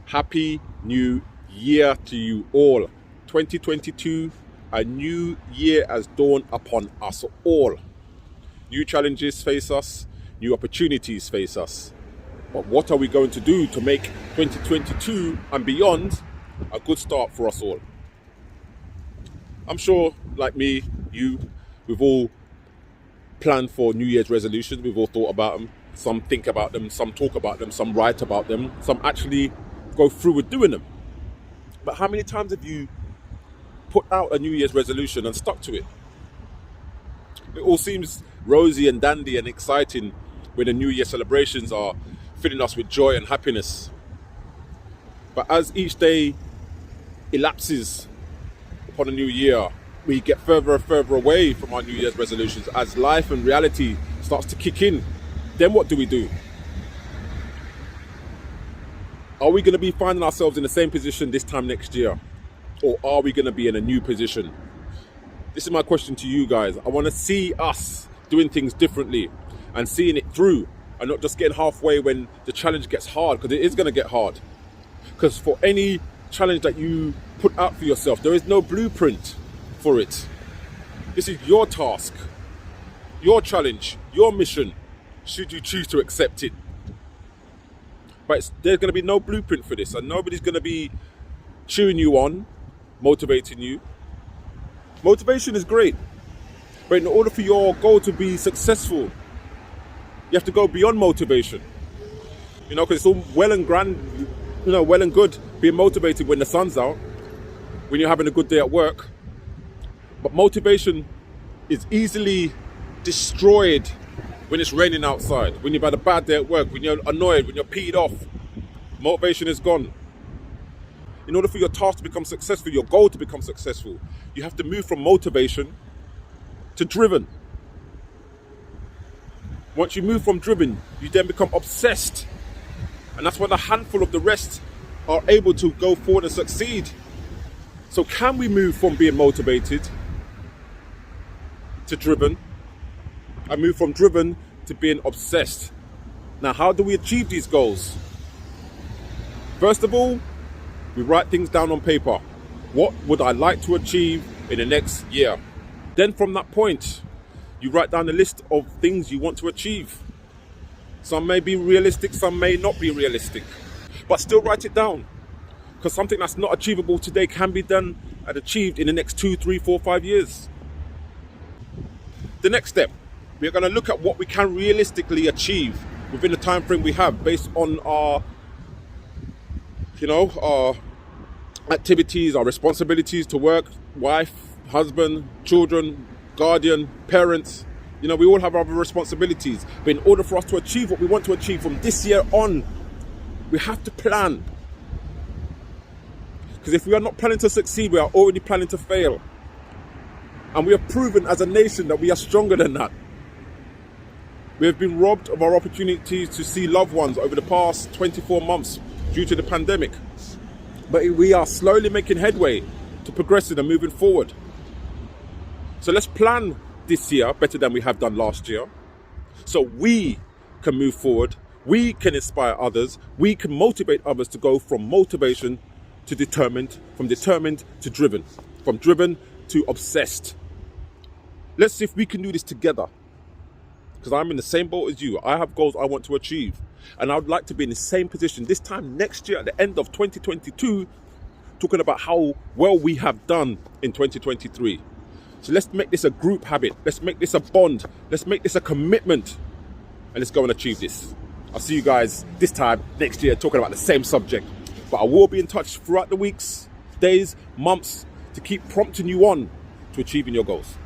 Happy New Year to you all. 2022, a new year has dawned upon us all. New challenges face us, new opportunities face us. But what are we going to do to make 2022 and beyond a good start for us all? I'm sure, like me, we've all planned for New Year's resolutions. We've all thought about them. Some think about them, some talk about them, some write about them, some actually go through with doing them. But how many times have you put out a New Year's resolution and stuck to it? It all seems rosy and dandy and exciting when the New Year celebrations are filling us with joy and happiness. But as each day elapses upon a new year, we get further and further away from our New Year's resolutions as life and reality starts to kick in. Then what do? Are we going to be finding ourselves in the same position this time next year? Or are we going to be in a new position? This is my question to you guys. I want to see us doing things differently and seeing it through and not just getting halfway when the challenge gets hard, because it is going to get hard. Because for any challenge that you put out for yourself, there is no blueprint for it. This is your task, your challenge, your mission, should you choose to accept it. But there's going to be no blueprint for this, and nobody's going to be cheering you on, motivating you. Motivation is great, but in order for your goal to be successful, you have to go beyond motivation. Because it's all well and good being motivated when the sun's out, when you're having a good day at work. But motivation is easily destroyed when it's raining outside, when you've had a bad day at work, when you're annoyed, when you're peed off. Motivation is gone. In order for your task to become successful, your goal to become successful, you have to move from motivation to driven. Once you move from driven, you then become obsessed. And that's when a handful of the rest are able to go forward and succeed. So can we move from being motivated to driven? I move from driven to being obsessed. Now, how do we achieve these goals? First of all, we write things down on paper. What would I like to achieve in the next year? Then from that point, you write down a list of things you want to achieve. Some may be realistic, some may not be realistic. But still write it down. Because something that's not achievable today can be done and achieved in the next 2, 3, 4, 5 years. The next step, we're going to look at what we can realistically achieve within the time frame we have based on our activities, our responsibilities to work, wife, husband, children, guardian, parents. We all have our responsibilities. But in order for us to achieve what we want to achieve from this year on, we have to plan. Because if we are not planning to succeed, we are already planning to fail. And we have proven as a nation that we are stronger than that. We have been robbed of our opportunities to see loved ones over the past 24 months due to the pandemic. But we are slowly making headway to progressing and moving forward. So let's plan this year better than we have done last year. So we can move forward. We can inspire others. We can motivate others to go from motivation to determined, from determined to driven, from driven to obsessed. Let's see if we can do this together. Because I'm in the same boat as you. I have goals I want to achieve. And I would like to be in the same position this time next year at the end of 2022, talking about how well we have done in 2023. So let's make this a group habit. Let's make this a bond. Let's make this a commitment. And let's go and achieve this. I'll see you guys this time next year talking about the same subject. But I will be in touch throughout the weeks, days, months to keep prompting you on to achieving your goals.